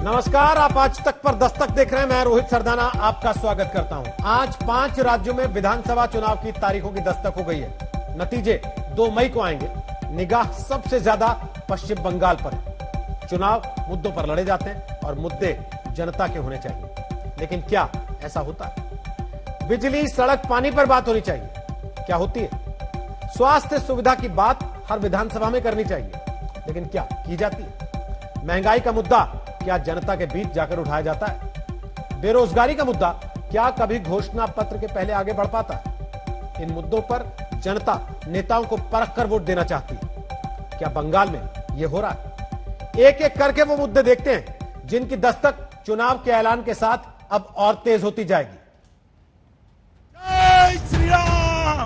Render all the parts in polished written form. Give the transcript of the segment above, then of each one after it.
नमस्कार, आप आज तक पर दस्तक देख रहे हैं। मैं रोहित सरदाना आपका स्वागत करता हूं। आज 5 राज्यों में विधानसभा चुनाव की तारीखों की दस्तक हो गई है। नतीजे 2 मई को आएंगे। निगाह सबसे ज्यादा पश्चिम बंगाल पर है। चुनाव मुद्दों पर लड़े जाते हैं और मुद्दे जनता के होने चाहिए, लेकिन क्या ऐसा होता है? बिजली, सड़क, पानी पर बात होनी चाहिए, क्या होती है? स्वास्थ्य सुविधा की बात हर विधानसभा में करनी चाहिए, लेकिन क्या की जाती है? महंगाई का मुद्दा क्या जनता के बीच जाकर उठाया जाता है? बेरोजगारी का मुद्दा क्या कभी घोषणा पत्र के पहले आगे बढ़ पाता है? इन मुद्दों पर जनता नेताओं को परख कर वोट देना चाहती है। क्या बंगाल में यह हो रहा है? एक एक करके वो मुद्दे देखते हैं जिनकी दस्तक चुनाव के ऐलान के साथ अब और तेज होती जाएगी। जय श्री राम।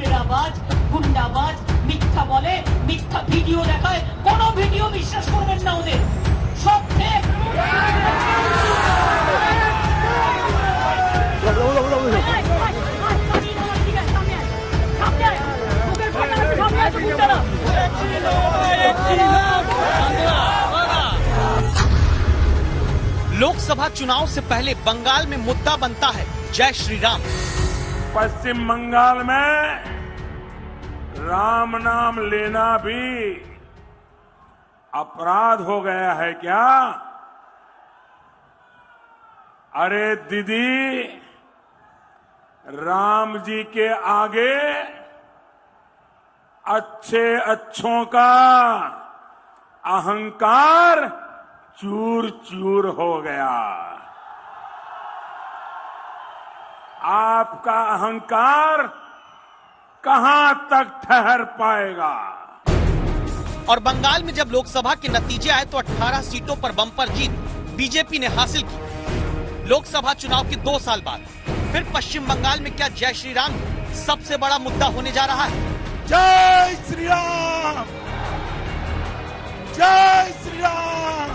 गुंडाबाज मिथ्या बोले, मिथ्या वीडियो देखाয়, কোনো ভিডিও বিশ্বাস করবেন না ওদের সব ফেক। लोकसभा चुनाव से पहले बंगाल में मुद्दा बनता है जय श्री राम। पश्चिम बंगाल में राम नाम लेना भी अपराध हो गया है क्या? अरे दीदी, राम जी के आगे अच्छों का अहंकार चूर चूर हो गया। आपका अहंकार कहां तक ठहर पाएगा? और बंगाल में जब लोकसभा के नतीजे आए तो 18 सीटों पर बम्पर जीत बीजेपी ने हासिल की। लोकसभा चुनाव के 2 साल बाद फिर पश्चिम बंगाल में क्या जय श्री राम सबसे बड़ा मुद्दा होने जा रहा है? जय श्री राम, जय श्री राम।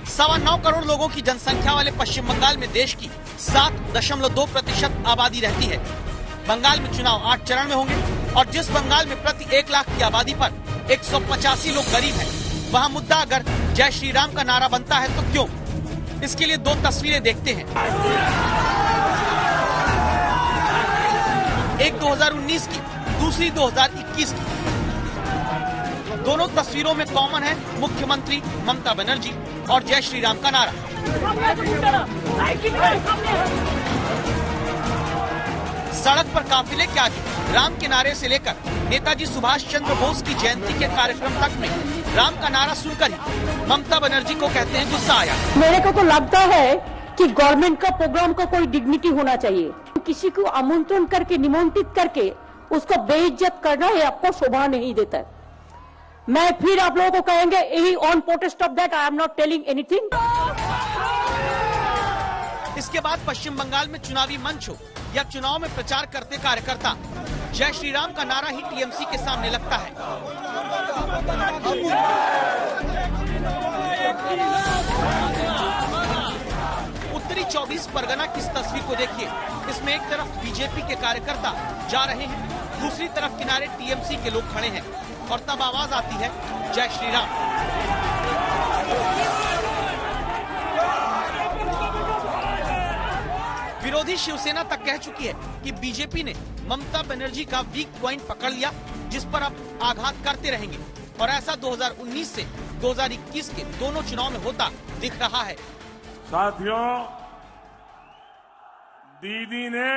9.25 करोड़ लोगों की जनसंख्या वाले पश्चिम बंगाल में देश की 7.2% आबादी रहती है। बंगाल में चुनाव 8 चरण में होंगे और जिस बंगाल में प्रति 1 लाख की आबादी पर 185 लोग गरीब हैं, वहाँ मुद्दा अगर जय श्री राम का नारा बनता है तो क्यों? इसके लिए 2 तस्वीरें देखते हैं। एक 2019 की, दूसरी 2021 की। दोनों तस्वीरों में कॉमन है मुख्यमंत्री ममता बनर्जी और जय श्री राम का नारा। सड़क पर काफिले क्या जी, राम के नारे से लेकर नेताजी सुभाष चंद्र बोस की जयंती के कार्यक्रम तक में राम का नारा सुनकर ही ममता बनर्जी को कहते हैं गुस्सा आया। मेरे को तो लगता है कि गवर्नमेंट का प्रोग्राम का कोई डिग्निटी होना चाहिए। किसी को आमंत्रण करके, निमंत्रित करके उसको बेइज्जत करना है आपको शोभा नहीं देता है। मैं फिर आप लोगों को कहेंगे यही on protest of that I am not telling anything. इसके बाद पश्चिम बंगाल में चुनावी मंच हो या चुनाव में प्रचार करते कार्यकर्ता, जय श्री राम का नारा ही टीएमसी के सामने लगता है। उत्तरी 24 परगना की इस तस्वीर को देखिए। इसमें एक तरफ बीजेपी के कार्यकर्ता जा रहे हैं, दूसरी तरफ किनारे टीएमसी के लोग खड़े हैं और तब आवाज आती है जय श्री राम। विरोधी शिवसेना तक कह चुकी है कि बीजेपी ने ममता बनर्जी का वीक पॉइंट पकड़ लिया, जिस पर अब आघात करते रहेंगे और ऐसा 2019 से 2021 के दोनों चुनाव में होता दिख रहा है। साथियों, दीदी ने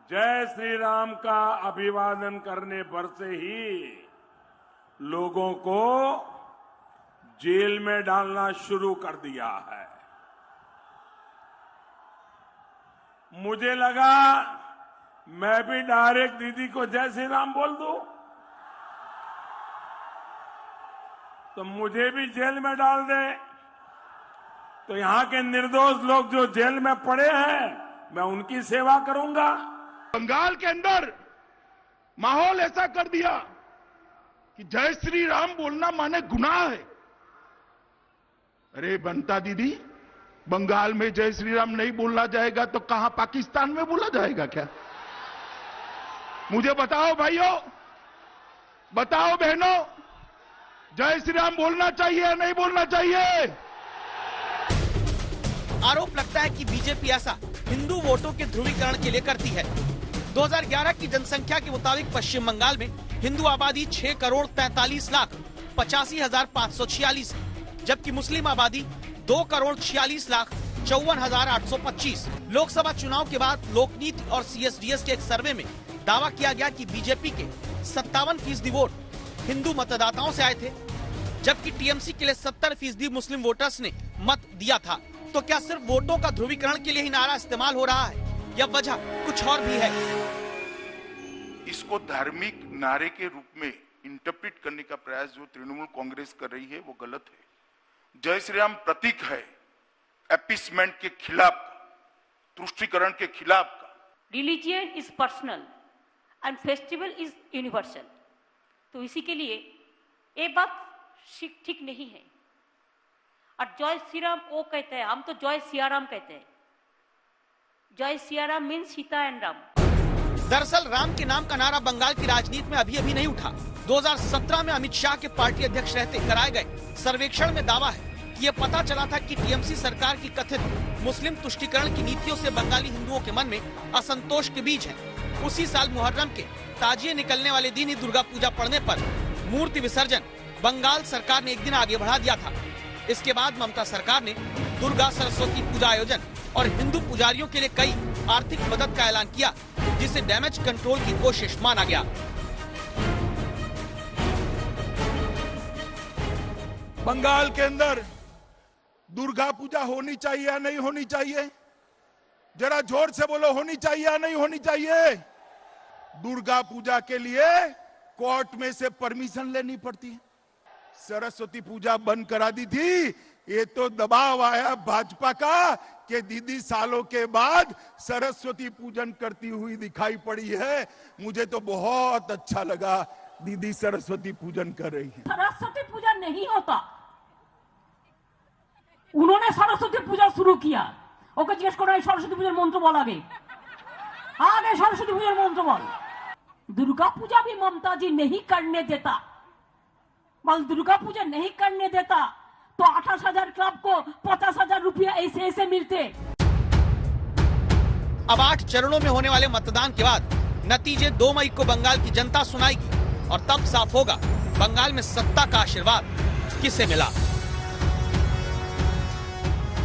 जय श्री राम का अभिवादन करने पर से ही लोगों को जेल में डालना शुरू कर दिया है। मुझे लगा मैं भी डायरेक्ट दीदी को जय श्री राम बोल दूं तो मुझे भी जेल में डाल दे, तो यहां के निर्दोष लोग जो जेल में पड़े हैं मैं उनकी सेवा करूंगा। बंगाल के अंदर माहौल ऐसा कर दिया कि जय श्री राम बोलना माने गुनाह है। अरे बनता दीदी, बंगाल में जय श्री राम नहीं बोलना जाएगा तो कहां पाकिस्तान में बोला जाएगा क्या? मुझे बताओ भाइयों, बताओ बहनों, जय श्री राम बोलना चाहिए या नहीं बोलना चाहिए? आरोप लगता है कि बीजेपी ऐसा हिंदू वोटों के ध्रुवीकरण के लिए करती है। 2011 की जनसंख्या के मुताबिक पश्चिम बंगाल में हिंदू आबादी 6,43,85,546 है, जबकि मुस्लिम आबादी 2,46,54,825। लोकसभा चुनाव के बाद लोकनीति और CSDS के एक सर्वे में दावा किया गया कि बीजेपी के 57% वोट हिंदू मतदाताओं से आए थे, जबकि TMC के लिए 70% मुस्लिम वोटर्स ने मत दिया था। तो क्या सिर्फ वोटों का ध्रुवीकरण के लिए ही नारा इस्तेमाल हो रहा है या वजह कुछ और भी है? इसको धार्मिक नारे के रूप में इंटरप्रेट करने का प्रयास जो तृणमूल कांग्रेस कर रही है वो गलत है। जय श्री राम प्रतीक है एपीसमेंट के खिलाफ, तुष्टीकरण के खिलाफ। Religion is personal and festival is universal. तो इसी के लिए ये बात ठीक नहीं है। और जय श्री राम वो कहते हैं, हम तो जय सिया राम कहते हैं। जय सिया राम मीन्स सीता एंड राम। दरअसल राम के नाम का नारा बंगाल की राजनीति में अभी नहीं उठा। 2017 में अमित शाह के पार्टी अध्यक्ष रहते कराए गए सर्वेक्षण में दावा है कि ये पता चला था कि TMC सरकार की कथित मुस्लिम तुष्टीकरण की नीतियों से बंगाली हिंदुओं के मन में असंतोष के बीज है। उसी साल मुहर्रम के ताजिए निकलने वाले दिन ही दुर्गा पूजा पड़ने पर मूर्ति विसर्जन बंगाल सरकार ने एक दिन आगे बढ़ा दिया था। इसके बाद ममता सरकार ने दुर्गा सरस्वती पूजा आयोजन और हिंदू पुजारियों के लिए कई आर्थिक मदद का ऐलान किया, जिसे डैमेज कंट्रोल की कोशिश माना गया। बंगाल के अंदर दुर्गा पूजा होनी चाहिए या नहीं होनी चाहिए? जरा जोर से बोलो, होनी चाहिए या नहीं होनी चाहिए? दुर्गा पूजा के लिए कोर्ट में से परमिशन लेनी पड़ती है। सरस्वती पूजा बंद करा दी थी। ये तो दबाव आया भाजपा का कि दीदी सालों के बाद सरस्वती पूजन करती हुई दिखाई पड़ी है। मुझे तो बहुत अच्छा लगा दीदी सरस्वती पूजन कर रही है। सरस्वती पूजा नहीं होता, उन्होंने सरस्वती पूजा शुरू किया। ओके जिज्ञेस करो सरस्वती पूजा मंत्र बोल, आगे सरस्वती पूजा मंत्र बोल। दुर्गा पूजा भी ममता जी नहीं करने देता। बल दुर्गा पूजा नहीं करने देता तो 28,000 क्लब को 50,000 रुपया ऐसे मिलते। अब 8 चरणों में होने वाले मतदान के बाद नतीजे 2 मई को बंगाल की जनता सुनाएगी और तब साफ होगा बंगाल में सत्ता का आशीर्वाद किसे मिला।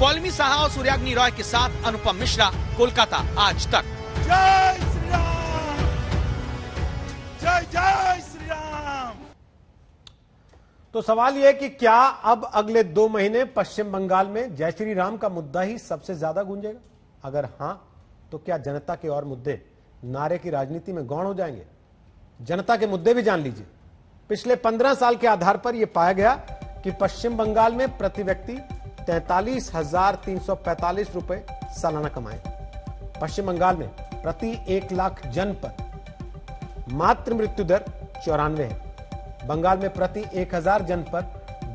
पौलमी साहा और सूर्याग्नि रॉय के साथ अनुपम मिश्रा, कोलकाता आज तक। जय श्री राम, जय जय श्री राम। तो सवाल यह है कि क्या अब अगले 2 महीने पश्चिम बंगाल में जय श्री राम का मुद्दा ही सबसे ज्यादा गूंजेगा? अगर हां, तो क्या जनता के और मुद्दे नारे की राजनीति में गौण हो जाएंगे? जनता के मुद्दे भी जान लीजिए। पिछले 15 साल के आधार पर यह पाया गया कि पश्चिम बंगाल में प्रति व्यक्ति 43,345 रुपए सालाना कमाए। पश्चिम बंगाल में प्रति 1 लाख जन पर मातृ मृत्यु दर 94 है। बंगाल में प्रति 1,000 जन पर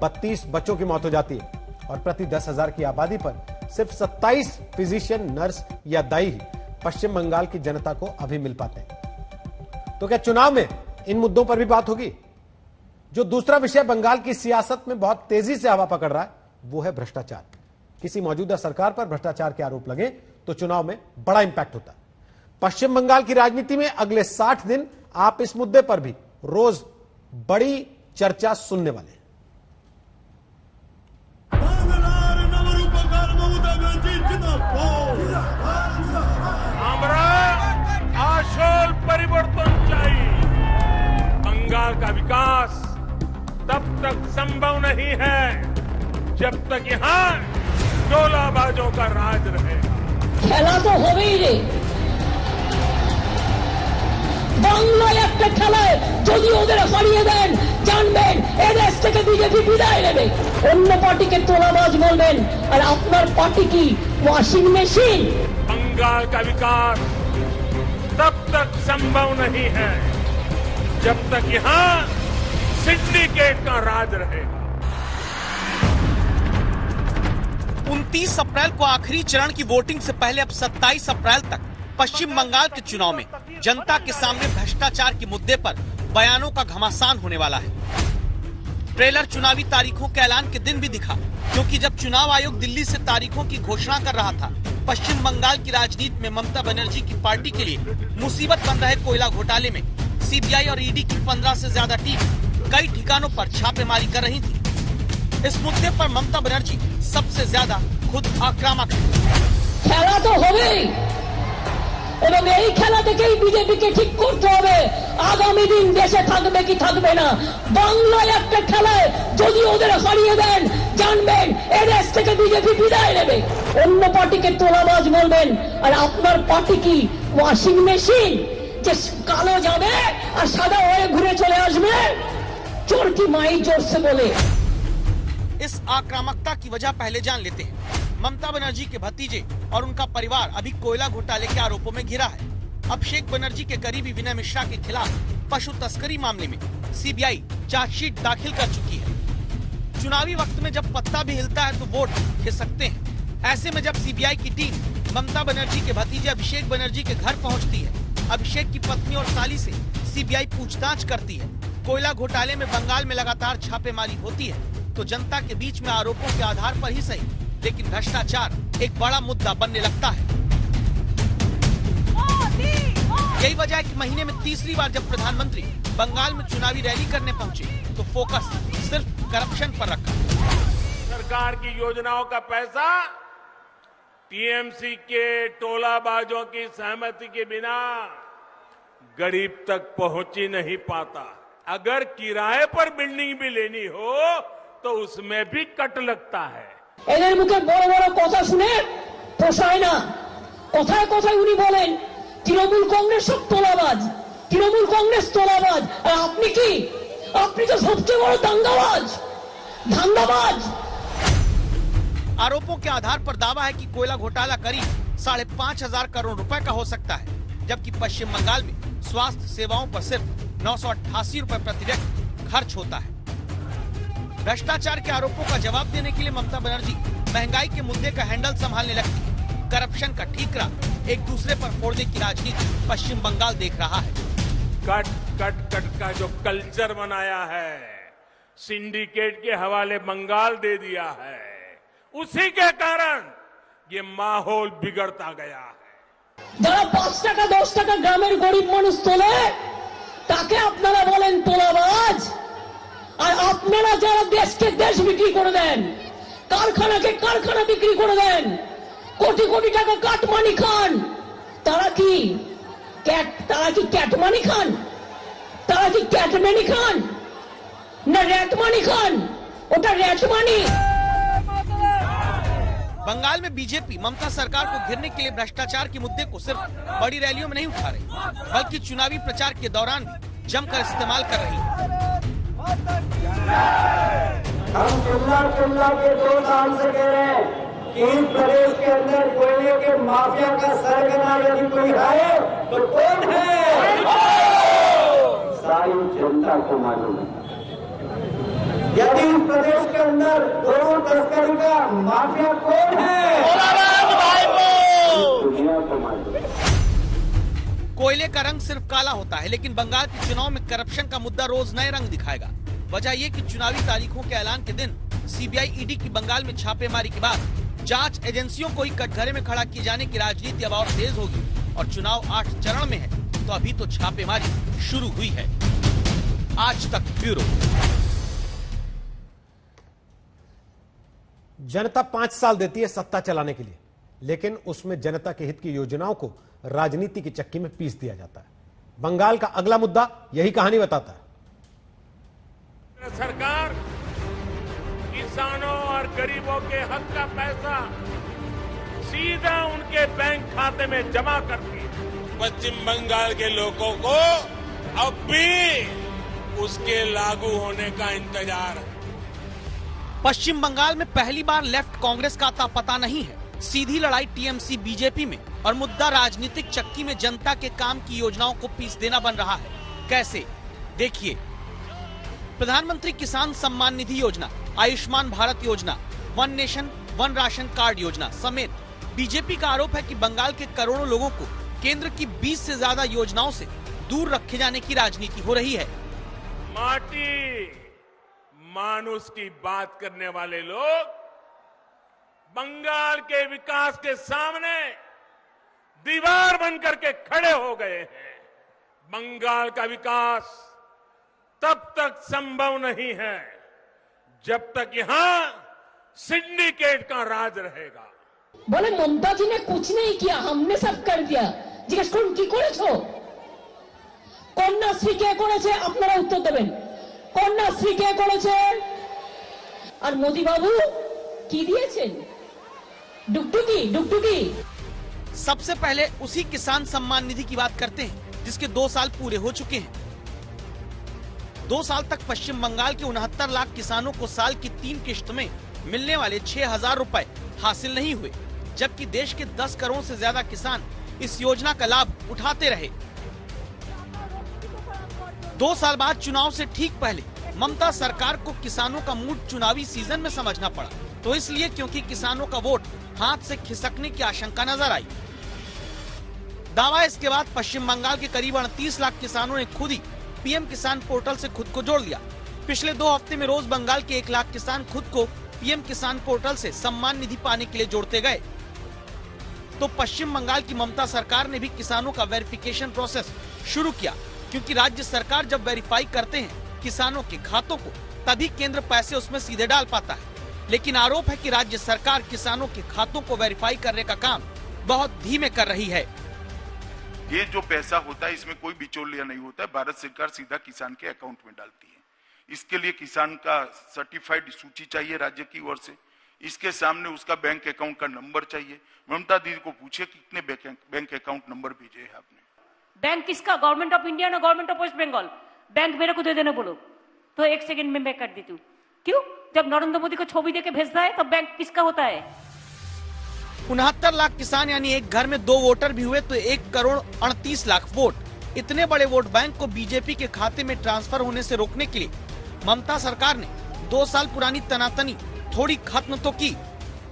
32 बच्चों की मौत हो जाती है और प्रति 10,000 की आबादी पर सिर्फ 27 फिजिशियन, नर्स या दाई ही पश्चिम बंगाल की जनता को अभी मिल पाते हैं। तो क्या चुनाव में इन मुद्दों पर भी बात होगी? जो दूसरा विषय बंगाल की सियासत में बहुत तेजी से हवा पकड़ रहा है वो है भ्रष्टाचार। किसी मौजूदा सरकार पर भ्रष्टाचार के आरोप लगे तो चुनाव में बड़ा इंपैक्ट होता है। पश्चिम बंगाल की राजनीति में अगले 60 दिन आप इस मुद्दे पर भी रोज बड़ी चर्चा सुनने वाले हैं। आशोल परिवर्तन चाहिए। बंगाल का विकास तब तक संभव नहीं है जब तक यहाँ टोलाबाजों का राज रहे। खेला तो हो गई रे, বাংলায় একটা খেলায় যদি ওদের হারিয়ে দেন জানবেন এদেশ থেকে বিজেপি বিদায় নেবে। অন্য পার্টিকে তোলাবাজ বলবেন আর আপনার পার্টি কি ওয়াशिंग মেশিন? बंगाल का विकास तब तक संभव नहीं है जब तक यहाँ सिंडिकेट का राज रहेगा। 29 अप्रैल को आखिरी चरण की वोटिंग से पहले अब 27 अप्रैल तक पश्चिम बंगाल के चुनाव में जनता के सामने भ्रष्टाचार के मुद्दे पर बयानों का घमासान होने वाला है। ट्रेलर चुनावी तारीखों के ऐलान के दिन भी दिखा, क्योंकि जब चुनाव आयोग दिल्ली से तारीखों की घोषणा कर रहा था, पश्चिम बंगाल की राजनीति में ममता बनर्जी की पार्टी के लिए मुसीबत बन रहे कोयला घोटाले में सीबीआई और ईडी की 15 से ज्यादा टीम कई ठिकानों पर छापेमारी कर रही थी। इस मुद्दे पर ममता बनर्जी सबसे ज्यादा खुद आक्रामक है। খেলা তো হবেই এবং এই খেলা থেকেই বিজেপিকে ঠিক করতে হবে আগামী দিন দেশে থাকবে কি থাকবে না। বাংলায় একটা খেলায় যদি ওদের হারিয়ে দেন জানবেন এই দেশ থেকে বিজেপি বিদায় নেবে। অন্য পার্টিকে তোলাবাজ বলবেন আর আপনার পার্টি কি ওয়াশিং মেশিন যে কালো যাবে আর সাদা হয়ে ঘুরে চলে আসবে? চোর কি মাই জোর से बोले। इस आक्रामकता की वजह पहले जान लेते हैं। ममता बनर्जी के भतीजे और उनका परिवार अभी कोयला घोटाले के आरोपों में घिरा है। अभिषेक बनर्जी के करीबी विनय मिश्रा के खिलाफ पशु तस्करी मामले में सीबीआई चार्जशीट दाखिल कर चुकी है। चुनावी वक्त में जब पत्ता भी हिलता है तो वोट खिसकते हैं। ऐसे में जब सीबीआई की टीम ममता बनर्जी के भतीजे अभिषेक बनर्जी के घर पहुंचती है, अभिषेक की पत्नी और साली से सीबीआई पूछताछ करती है। कोयला घोटाले में बंगाल में लगातार छापेमारी होती है तो जनता के बीच में आरोपों के आधार पर ही सही, लेकिन भ्रष्टाचार एक बड़ा मुद्दा बनने लगता है। यही वजह है कि महीने में तीसरी बार जब प्रधानमंत्री बंगाल में चुनावी रैली करने पहुंचे तो फोकस सिर्फ करप्शन पर रखा। सरकार की योजनाओं का पैसा टीएमसी के टोलाबाजों की सहमति के बिना गरीब तक पहुंच ही नहीं पाता। अगर किराए पर बिल्डिंग भी लेनी हो तो उसमें भी कट लगता है। এদের মুখে বড় বড় কথা শুনে পোষায় না। কথায় কথায় উনি বলেন তৃণমূল কংগ্রেস সব তোলাবাজ, তৃণমূল কংগ্রেস তোলাবাজ। আর আপনি কি? আপনি তো সবচেয়ে বড় দাঙ্গাবাজ, ধান্দাবাজ। आरोपों के आधार पर दावा है कि कोयला घोटाला करीब 5,500 करोड़ रुपए का हो सकता है, जबकि पश्चिम बंगाल में स्वास्थ्य सेवाओं पर सिर्फ 988 रुपए प्रति व्यक्ति खर्च होता है। भ्रष्टाचार के आरोपों का जवाब देने के लिए ममता बनर्जी महंगाई के मुद्दे का हैंडल संभालने लगती है। करप्शन का ठीकरा एक दूसरे पर फोड़ने की राजनीति पश्चिम बंगाल देख रहा है। कट कट कट का जो कल्चर बनाया है, सिंडिकेट के हवाले बंगाल दे दिया है, उसी के कारण ये माहौल बिगड़ता गया है। যারা 5 টাকা 10 টাকা গ্রামের গরিব মানুষ তোলে তাকে আপনারা বলেন তোলাবাজ। আর আপনারা যারা দেশকে দেশ বিক্রি করে দেন, কারখানাকে কারখানা বিক্রি করে দেন, কোটি কোটি টাকা কাটমানি খান, তারা কি ক্যাটমানি খান? তারা কি ক্যাটমানি খান না র্যাটমানি খান? ওটা র্যাটমানি। बंगाल में बीजेपी ममता सरकार को घेरने के लिए भ्रष्टाचार के मुद्दे को सिर्फ बड़ी रैलियों में नहीं उठा रही, बल्कि चुनावी प्रचार के दौरान भी जमकर इस्तेमाल कर रही है। हम चिल्ला के 2 साल से कह रहे हैं कि इस प्रदेश के अंदर कोयले के माफिया का सरगना यदि कोई है तो कौन है? सारी जनता को मालूम है। यदि इस प्रदेश के अंदर दोनों तस्करी का माफिया कौन है? दुनिया को मालूम है। कोयले का रंग सिर्फ काला होता है, लेकिन बंगाल के चुनाव में करप्शन का मुद्दा रोज नए रंग दिखाएगा। वजह ये कि चुनावी तारीखों के ऐलान के दिन सीबीआई ईडी की बंगाल में छापेमारी के बाद जांच एजेंसियों को ही कटघरे में खड़ा किए जाने की राजनीति अब और तेज होगी। और चुनाव 8 चरण में है तो अभी तो छापेमारी शुरू हुई है। आज तक ब्यूरो। जनता 5 साल देती है सत्ता चलाने के लिए, लेकिन उसमें जनता के हित की योजनाओं को राजनीति की चक्की में पीस दिया जाता है। बंगाल का अगला मुद्दा यही कहानी बताता है। सरकार किसानों और गरीबों के हक का पैसा सीधा उनके बैंक खाते में जमा करती है। पश्चिम बंगाल के लोगों को अब भी उसके लागू होने का इंतजार है। पश्चिम बंगाल में पहली बार लेफ्ट कांग्रेस का अता पता नहीं है। सीधी लड़ाई टीएमसी बीजेपी में और मुद्दा राजनीतिक चक्की में जनता के काम की योजनाओं को पीस देना बन रहा है। कैसे? देखिए, प्रधानमंत्री किसान सम्मान निधि योजना, आयुष्मान भारत योजना, one nation one ration card योजना समेत बीजेपी का आरोप है कि बंगाल के करोड़ों लोगों को केंद्र की 20 से ज्यादा योजनाओं से दूर रखे जाने की राजनीति हो रही है। मानुष की बात करने वाले लोग बंगाल के विकास के सामने दीवार बनकर के खड़े हो गए हैं। बंगाल का विकास तब तक संभव नहीं है जब तक यहां सिंडिकेट का राज रहेगा। बोले ममता जी ने कुछ नहीं किया, हमने सब कर दिया। जिज्ञेस করুন কি করেছো? কন্যাশ্রী কে করেছে? আপনারা উত্তর দেবেন। কন্যাশ্রী কে করেছে? আর মোদি বাবু কি দিয়েছেন? डुगडुगी डुगडुगी। सबसे पहले उसी किसान सम्मान निधि की बात करते हैं जिसके 2 साल पूरे हो चुके हैं। 2 साल तक पश्चिम बंगाल के 69 लाख किसानों को साल की 3 किश्त में मिलने वाले 6,000 रुपए हासिल नहीं हुए, जबकि देश के 10 करोड़ से ज्यादा किसान इस योजना का लाभ उठाते रहे। 2 साल बाद चुनाव से ठीक पहले ममता सरकार को किसानों का मूड चुनावी सीजन में समझना पड़ा, तो इसलिए क्योंकि किसानों का वोट हाथ से खिसकने की आशंका नजर आई। दावा इसके बाद पश्चिम बंगाल के करीब 38 लाख किसानों ने खुद ही पीएम किसान पोर्टल से खुद को जोड़ लिया। पिछले 2 हफ्ते में रोज बंगाल के 1 लाख किसान खुद को पीएम किसान पोर्टल से सम्मान निधि पाने के लिए जोड़ते गए। तो पश्चिम बंगाल की ममता सरकार ने भी किसानों का वेरिफिकेशन प्रोसेस शुरू किया, क्योंकि राज्य सरकार जब वेरीफाई करते हैं किसानों के खातों को, तभी केंद्र पैसे उसमें सीधे डाल पाता है। लेकिन आरोप है कि राज्य सरकार किसानों के खातों को वेरीफाई करने का काम बहुत धीमे कर रही है। ये जो पैसा होता है इसमें कोई बिचौलिया नहीं होता है, भारत सरकार सीधा किसान के अकाउंट में डालती है। इसके लिए किसान का सर्टिफाइड सूची चाहिए राज्य की ओर से, इसके सामने उसका बैंक अकाउंट का नंबर चाहिए। ममता दीदी को पूछे कितने बैंक अकाउंट नंबर भेजे हैं आपने? बैंक किसका? गवर्नमेंट ऑफ इंडिया ना government of West Bengal? Bank मेरे को दे देना बोलो तो 1 सेकंड में मैं कर देती हूँ। क्यों? जब नरेंद्र मोदी को छवि देके भेजता है तब बैंक किसका होता है? 69 लाख किसान यानी एक घर में 2 वोटर भी हुए तो 1 करोड़ 38 लाख वोट। इतने बड़े वोट बैंक को बीजेपी के खाते में ट्रांसफर होने से रोकने के लिए ममता सरकार ने 2 साल पुरानी तनातनी थोड़ी खत्म तो की,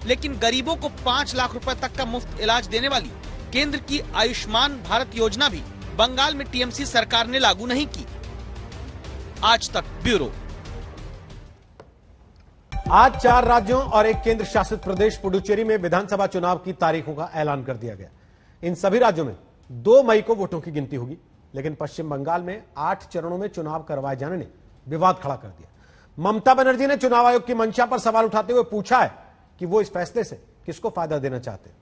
लेकिन गरीबों को 5 लाख रुपए तक का मुफ्त इलाज देने वाली केंद्र की आयुष्मान भारत योजना भी बंगाल में टीएमसी सरकार ने लागू नहीं की। आज तक ब्यूरो। आज 4 राज्यों और एक केंद्र शासित प्रदेश पुडुचेरी में विधानसभा चुनाव की तारीखों का ऐलान कर दिया गया। इन सभी राज्यों में 2 मई को वोटों की गिनती होगी, लेकिन पश्चिम बंगाल में 8 चरणों में चुनाव करवाए जाने ने विवाद खड़ा कर दिया। ममता बनर्जी ने चुनाव आयोग की मंशा पर सवाल उठाते हुए पूछा है कि वो इस फैसले से किसको फायदा देना चाहते हैं।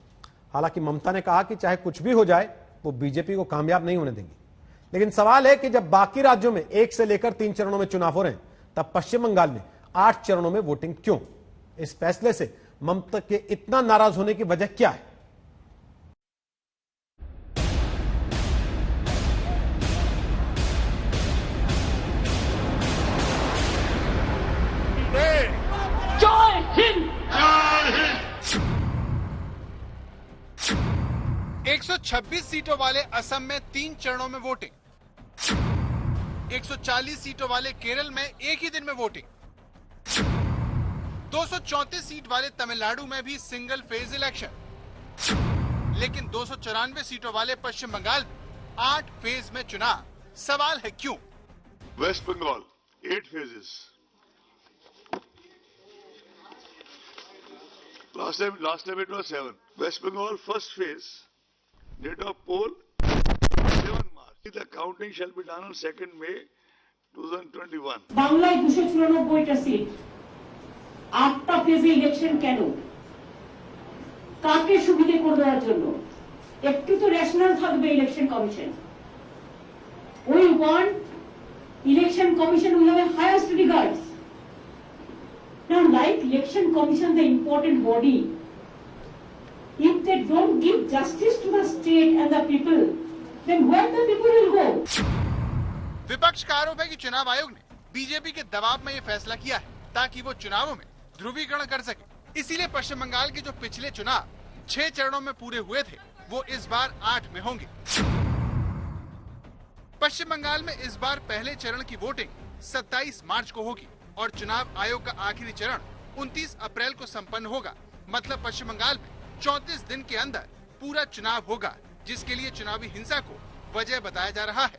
हालांकि ममता ने कहा कि चाहे कुछ भी हो जाए वो बीजेपी को कामयाब नहीं होने देंगी। लेकिन सवाल है कि जब बाकी राज्यों में 1 से लेकर 3 चरणों में चुनाव हो रहे हैं, तब पश्चिम बंगाल में 8 चरणों में वोटिंग क्यों? इस फैसले से ममता के इतना नाराज होने की वजह क्या है? जय हिंद। 126 सीटों वाले असम में 3 चरणों में वोटिंग, 140 सीटों वाले केरल में एक ही दिन में वोटिंग, 234 सीट वाले तमिलनाडु में भी सिंगल फेज इलेक्शन, लेकिन 294 सीटों वाले पश्चिम बंगाल में 8 फेज में चुनाव। सवाल है क्यों? West Bengal 8 phases. Last time it was 7. West Bengal first phase, date of poll 7 March. The counting shall be done on 2nd May 2021. বাংলায় 294টা সিট, 8টা ফেজে ইলেকশন কেন? কাকে সুবিধা করে দেওয়ার জন্য? একটু তো রেশনাল থাকবে election commission. We want election commission will have a highest regards. Now, like election commission, the important body, if they don't give justice to the state and the people, then where the people will go? विपक्ष का आरोप है कि चुनाव आयोग ने BJP के दबाव में ये फैसला किया है ताकि वो चुनावों में ध्रुवीकरण कर सके। इसीलिए पश्चिम बंगाल के जो पिछले चुनाव 6 चरणों में पूरे हुए थे, वो इस बार 8 में होंगे। पश्चिम बंगाल में इस बार पहले चरण की वोटिंग 27 मार्च को होगी और चुनाव आयोग का आखिरी चरण 29 अप्रैल को संपन्न होगा। मतलब पश्चिम बंगाल में 34 दिन के अंदर पूरा चुनाव होगा, जिसके लिए चुनावी हिंसा को वजह बताया जा रहा है।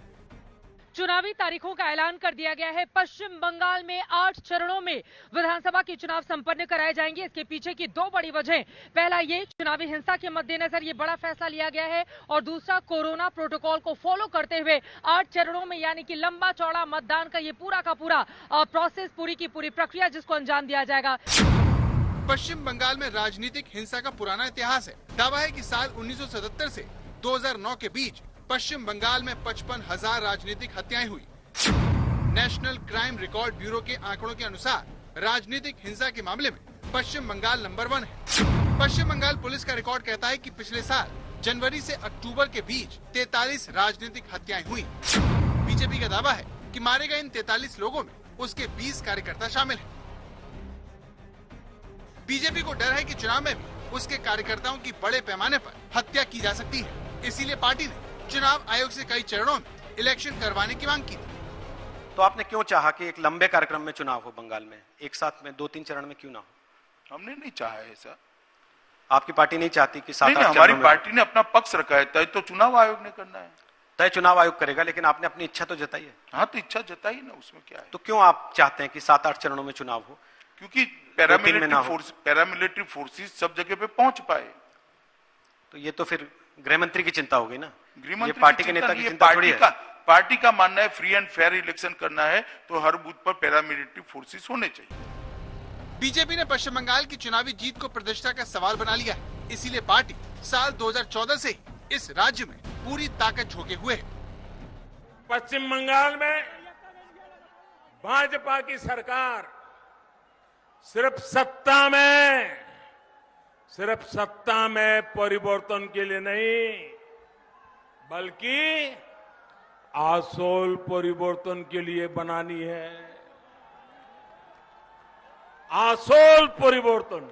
चुनावी तारीखों का ऐलान कर दिया गया है। पश्चिम बंगाल में 8 चरणों में विधानसभा के चुनाव संपन्न कराए जाएंगे। इसके पीछे की 2 बड़ी वजह, पहला ये चुनावी हिंसा के मद्देनजर ये बड़ा फैसला लिया गया है और दूसरा कोरोना प्रोटोकॉल को फॉलो करते हुए 8 चरणों में यानी कि लंबा चौड़ा मतदान का ये पूरा का पूरा प्रोसेस, पूरी की पूरी प्रक्रिया जिसको अंजाम दिया जाएगा। पश्चिम बंगाल में राजनीतिक हिंसा का पुराना इतिहास है। दावा है कि साल 1977 से 2009 के बीच पश्चिम बंगाल में 55,000 राजनीतिक हत्याएं हुई। नेशनल क्राइम रिकॉर्ड ब्यूरो के आंकड़ों के अनुसार राजनीतिक हिंसा के मामले में पश्चिम बंगाल नंबर 1 है। पश्चिम बंगाल पुलिस का रिकॉर्ड कहता है कि पिछले साल जनवरी से अक्टूबर के बीच 43 राजनीतिक हत्याएं हुई। बीजेपी का दावा है कि मारे गए इन 43 लोगों में उसके 20 कार्यकर्ता शामिल हैं। बीजेपी को डर है कि चुनाव में भी उसके कार्यकर्ताओं की बड़े पैमाने पर हत्या की जा सकती है। इसीलिए पार्टी ने चुनाव आयोग से कई चरणों में इलेक्शन करवाने की मांग की थी। तो आपने क्यों चाहा कि एक लंबे कार्यक्रम में चुनाव हो बंगाल में, एक साथ में 2-3 चरण में क्यों ना हो? हमने नहीं चाहा है ऐसा। आपकी पार्टी नहीं चाहती कि 7-8 नहीं, हमारी पार्टी ने अपना पक्ष रखा है। तय तो चुनाव आयोग ने करना है। तय चुनाव आयोग करेगा, लेकिन आपने अपनी इच्छा तो जताई है। हाँ, तो इच्छा जताई ना, उसमें क्या है। तो क्यों आप चाहते हैं कि 7-8 चरणों में चुनाव हो? क्योंकि पैरामिलिट्री फोर्सेस सब जगह पे पहुंच पाए। तो ये तो फिर गृह मंत्री की चिंता होगी ना, गृह ये पार्टी के नेता की चिंता थोड़ी है। पार्टी का मानना है फ्री एंड फेयर इलेक्शन करना है तो हर बूथ पर पैरामिलिट्री फोर्सेस होने चाहिए। बीजेपी ने पश्चिम बंगाल की चुनावी जीत को प्रतिष्ठा का सवाल बना लिया है। इसीलिए पार्टी साल 2014 से ही इस राज्य में पूरी ताकत झोंके हुए है। पश्चिम बंगाल में भाजपा की सरकार सिर्फ सत्ता में परिवर्तन के लिए नहीं, बल्कि आसोल परिवर्तन के लिए बनानी है। आसोल परिवर्तन।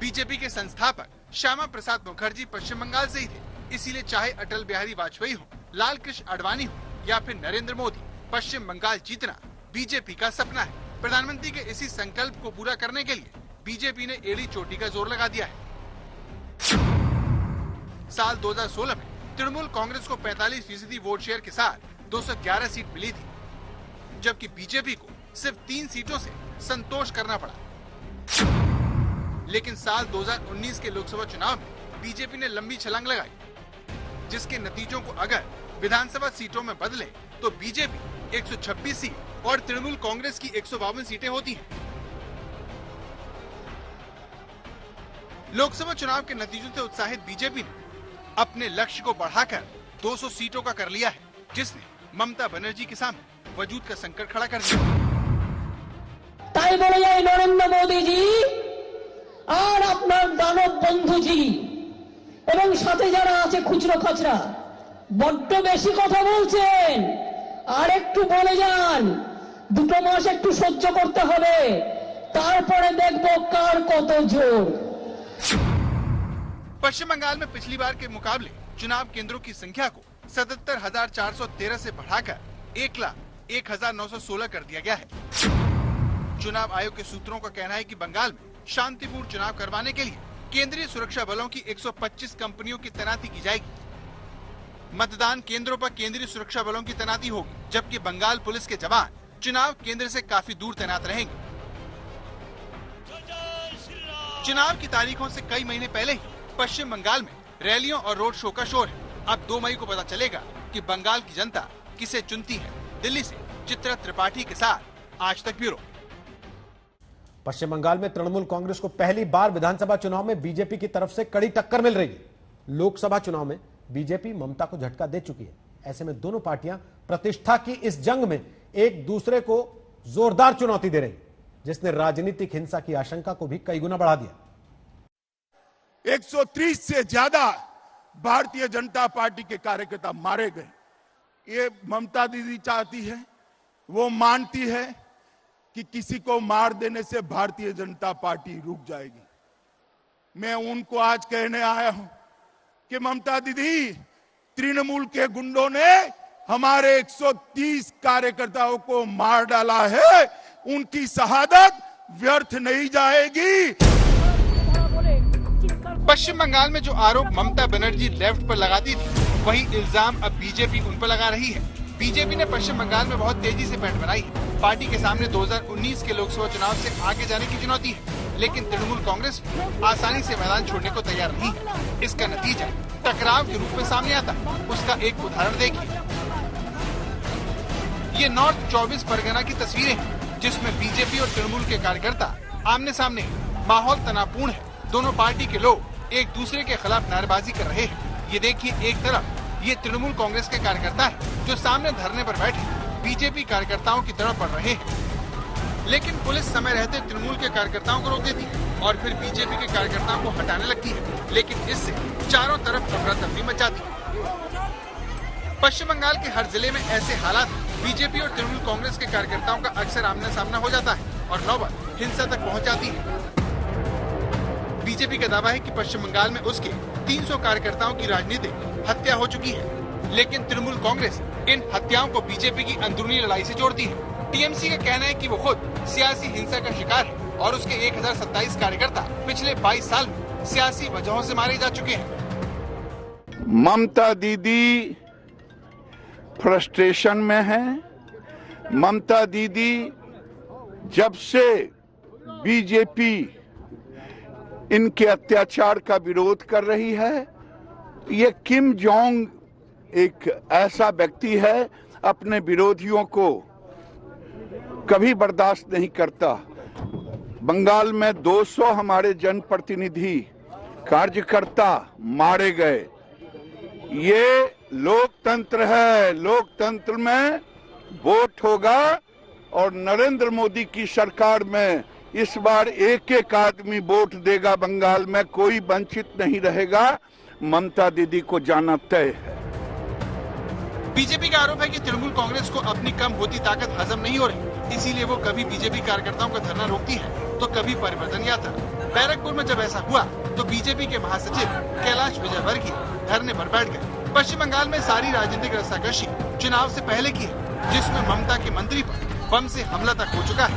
बीजेपी के संस्थापक श्यामा प्रसाद मुखर्जी पश्चिम बंगाल से ही थे। इसीलिए चाहे अटल बिहारी वाजपेयी हो, लाल कृष्ण आडवाणी हो या फिर नरेंद्र मोदी, पश्चिम बंगाल जीतना बीजेपी का सपना है। प्रधानमंत्री के इसी संकल्प को पूरा करने के लिए बीजेपी ने एड़ी चोटी का जोर लगा दिया है। साल 2016 में तृणमूल कांग्रेस को 45% वोट शेयर के साथ 211 सीट मिली थी, जबकि बीजेपी को सिर्फ 3 सीटों से संतोष करना पड़ा। लेकिन साल 2019 के लोकसभा चुनाव में बीजेपी ने लंबी छलांग लगाई, जिसके नतीजों को अगर विधानसभा सीटों में बदले तो बीजेपी 126 सीट और तृणमूल कांग्रेस की 152 सीटें होती हैं। लोकसभा चुनाव के नतीजों से उत्साहित बीजेपी ने अपने लक्ष्य को बढ़ाकर 200 सीटों का कर लिया है, जिसने ममता बनर्जी के सामने वजूद का संकट खड़ा कर दिया। তাই বলে যায় নরেন্দ্র মোদীজি আর আপনার দানব বন্ধুজি এবং সাথে যারা আছে খুচরো খাচরা বড্ড বেশি কথা বলছেন, আর একটু বলে যান, 2 মাস একটু সহ্য করতে হবে, তারপরে দেখবো কার কত জোর। पश्चिम बंगाल में पिछली बार के मुकाबले चुनाव केंद्रों की संख्या को 77,413 से बढ़ाकर 1,01,916 कर दिया गया है। चुनाव आयोग के सूत्रों का कहना है कि बंगाल में शांतिपूर्ण चुनाव करवाने के लिए केंद्रीय सुरक्षा बलों की 125 कंपनियों की तैनाती की जाएगी। मतदान केंद्रों पर केंद्रीय सुरक्षा बलों की तैनाती होगी, जबकि बंगाल पुलिस के जवान चुनाव केंद्र से काफी दूर तैनात रहेंगे। चुनाव की तारीखों से कई महीने पहले ही पश्चिम बंगाल में रैलियों और रोड शो का शोर है। अब 2 मई को पता चलेगा कि बंगाल की जनता किसे चुनती है। दिल्ली से चित्रा त्रिपाठी के साथ आज तक ब्यूरो। पश्चिम बंगाल में तृणमूल कांग्रेस को पहली बार विधानसभा चुनाव में बीजेपी की तरफ से कड़ी टक्कर मिल रही है। लोकसभा चुनाव में बीजेपी ममता को झटका दे चुकी है। ऐसे में दोनों पार्टियां प्रतिष्ठा की इस जंग में एक दूसरे को जोरदार चुनौती दे रही, जिसने राजनीतिक हिंसा की आशंका को भी कई गुना बढ़ा दिया। 130 से ज्यादा भारतीय जनता पार्टी के कार्यकर्ता मारे गए। ये ममता दीदी चाहती है, वो मानती है कि किसी को मार देने से भारतीय जनता पार्टी रुक जाएगी। मैं उनको आज कहने आया हूं कि ममता दीदी, तृणमूल के गुंडों ने हमारे 130 कार्यकर्ताओं को मार डाला है, उनकी शहादत व्यर्थ नहीं जाएगी। पश्चिम बंगाल में जो आरोप ममता बनर्जी लेफ्ट पर लगाती थी, वही इल्जाम अब बीजेपी उन पर लगा रही है। बीजेपी ने पश्चिम बंगाल में बहुत तेजी से पैठ बनाई है। पार्टी के सामने 2019 के लोकसभा चुनाव से आगे जाने की चुनौती है, लेकिन तृणमूल कांग्रेस आसानी से मैदान छोड़ने को तैयार नहीं है। इसका नतीजा टकराव के रूप में सामने आता है। उसका एक उदाहरण देखिए। ये नॉर्थ 24 परगना की तस्वीरें हैं, जिसमें बीजेपी और तृणमूल के कार्यकर्ता आमने सामने हैं। माहौल तनावपूर्ण है। दोनों पार्टी के लोग एक दूसरे के खिलाफ नारेबाजी कर रहे हैं। ये देखिए, एक तरफ ये तृणमूल कांग्रेस के कार्यकर्ता है जो सामने धरने पर बैठे बीजेपी कार्यकर्ताओं की तरफ बढ़ रहे हैं, लेकिन पुलिस समय रहते तृणमूल के कार्यकर्ताओं को रोक देती है और फिर बीजेपी के कार्यकर्ताओं को हटाने लगती है, लेकिन इससे चारों तरफ अफरा तफरी मच जाती है। पश्चिम बंगाल के हर जिले में ऐसे हालात बीजेपी और तृणमूल कांग्रेस के कार्यकर्ताओं का अक्सर आमना सामना हो जाता है और नौबत हिंसा तक पहुँच जाती है। बीजेपी का दावा है कि पश्चिम बंगाल में उसके 300 कार्यकर्ताओं की राजनीतिक हत्या हो चुकी है, लेकिन तृणमूल कांग्रेस इन हत्याओं को बीजेपी की अंदरूनी लड़ाई से जोड़ती है। टीएमसी का कहना है कि वो खुद सियासी हिंसा का शिकार है और उसके 1027 कार्यकर्ता पिछले 22 साल में सियासी वजहों से मारे जा चुके हैं। ममता दीदी फ्रस्ट्रेशन में है। ममता दीदी जब से बीजेपी इनके अत्याचार का विरोध कर रही है, ये किम जोंग एक ऐसा व्यक्ति है अपने विरोधियों को कभी बर्दाश्त नहीं करता। बंगाल में 200 हमारे जनप्रतिनिधि कार्यकर्ता मारे गए। ये लोकतंत्र है। लोकतंत्र में वोट होगा और नरेंद्र मोदी की सरकार में इस बार एक एक आदमी वोट देगा। बंगाल में कोई वंचित नहीं रहेगा। ममता दीदी को जाना तय है। बीजेपी का आरोप है कि तृणमूल कांग्रेस को अपनी कम होती ताकत हजम नहीं हो रही, इसीलिए वो कभी बीजेपी कार्यकर्ताओं का धरना रोकती है तो कभी परिवर्तन यात्रा। बैरकपुर में जब ऐसा हुआ तो बीजेपी के महासचिव कैलाश विजयवर्गीय धरने पर बैठ गए। पश्चिम बंगाल में सारी राजनीतिक रस्साकशी चुनाव से पहले की है, जिसमें ममता के मंत्री पर बम से हमला तक हो चुका है।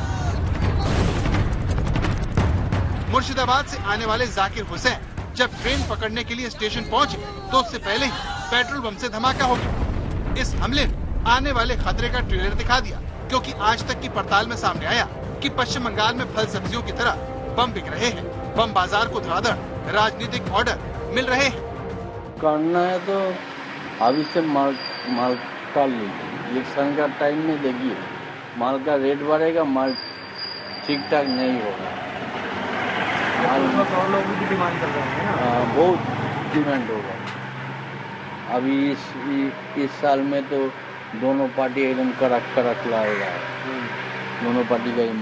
मुर्शिदाबाद से आने वाले जाकिर हुसैन जब ट्रेन पकड़ने के लिए स्टेशन पहुंचे तो उससे पहले ही पेट्रोल बम से धमाका हो गया। इस हमले ने आने वाले खतरे का ट्रेलर दिखा दिया, क्योंकि आज तक की पड़ताल में सामने आया कि पश्चिम बंगाल में फल सब्जियों की तरह बम बिक रहे हैं। बम बाजार को धड़ाधड़ राजनीतिक ऑर्डर मिल रहे हैं। करना है तो अभी से माल काल लीजिए। इलेक्शन का टाइम में देखिए, माल का रेट बढ़ेगा, माल ठीक ठाक नहीं होगा। लोगों की डिमांड कर रहे हैं ना, बहुत डिमांड होगा। अभी इस साल में तो दोनों पार्टी एकदम कड़क लाएगा। दोनों पार्टी का ही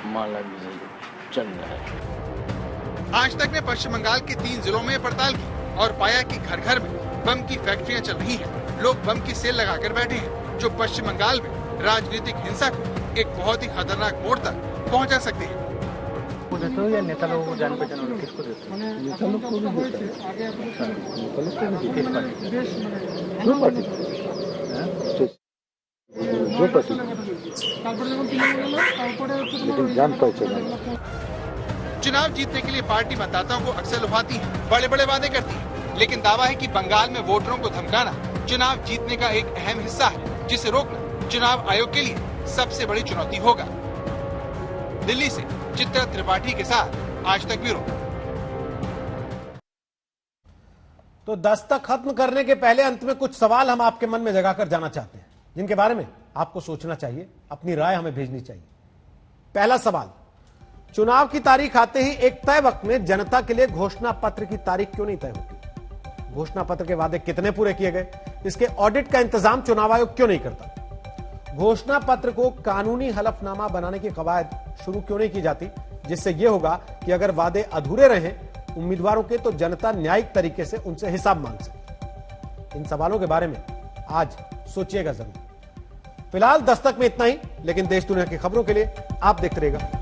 माल अभी चल रहा है। आज तक ने पश्चिम बंगाल के 3 जिलों में पड़ताल की और पाया कि घर घर में बम की फैक्ट्रियां चल रही हैं। लोग बम की सेल लगाकर बैठे हैं, जो पश्चिम बंगाल में राजनीतिक हिंसा को एक बहुत ही खतरनाक मोड़ तक पहुंचा सकते हैं। देते हो या नेता लोगों को जान पहचान वाले किसको देते हो? नेता लोग को भी देता है। नेता लोग को भी किस पार्टी? दो पार्टी, लेकिन जान पहचान। चुनाव जीतने के लिए पार्टी मतदाताओं को अक्सर लुभाती है, बड़े बड़े वादे करती है, लेकिन दावा है कि बंगाल में वोटरों को धमकाना चुनाव जीतने का एक अहम हिस्सा है, जिसे रोकना चुनाव आयोग के लिए सबसे बड़ी चुनौती होगा। दिल्ली से चित्रा त्रिपाठी के साथ आज तक ब्यूरो। तो दस्तक खत्म करने के पहले अंत में कुछ सवाल हम आपके मन में जगाकर जाना चाहते हैं, जिनके बारे में आपको सोचना चाहिए, अपनी राय हमें भेजनी चाहिए। पहला सवाल, चुनाव की तारीख आते ही एक तय वक्त में जनता के लिए घोषणा पत्र की तारीख क्यों नहीं तय होती? घोषणा पत्र के वादे कितने पूरे किए गए, इसके ऑडिट का इंतजाम चुनाव आयोग क्यों नहीं करता? घोषणा पत्र को कानूनी हलफनामा बनाने की कवायद शुरू क्यों नहीं की जाती, जिससे यह होगा कि अगर वादे अधूरे रहे उम्मीदवारों के तो जनता न्यायिक तरीके से उनसे हिसाब मांग सके। इन सवालों के बारे में आज सोचिएगा जरूर। फिलहाल दस्तक में इतना ही, लेकिन देश दुनिया की खबरों के लिए आप देखते रहिएगा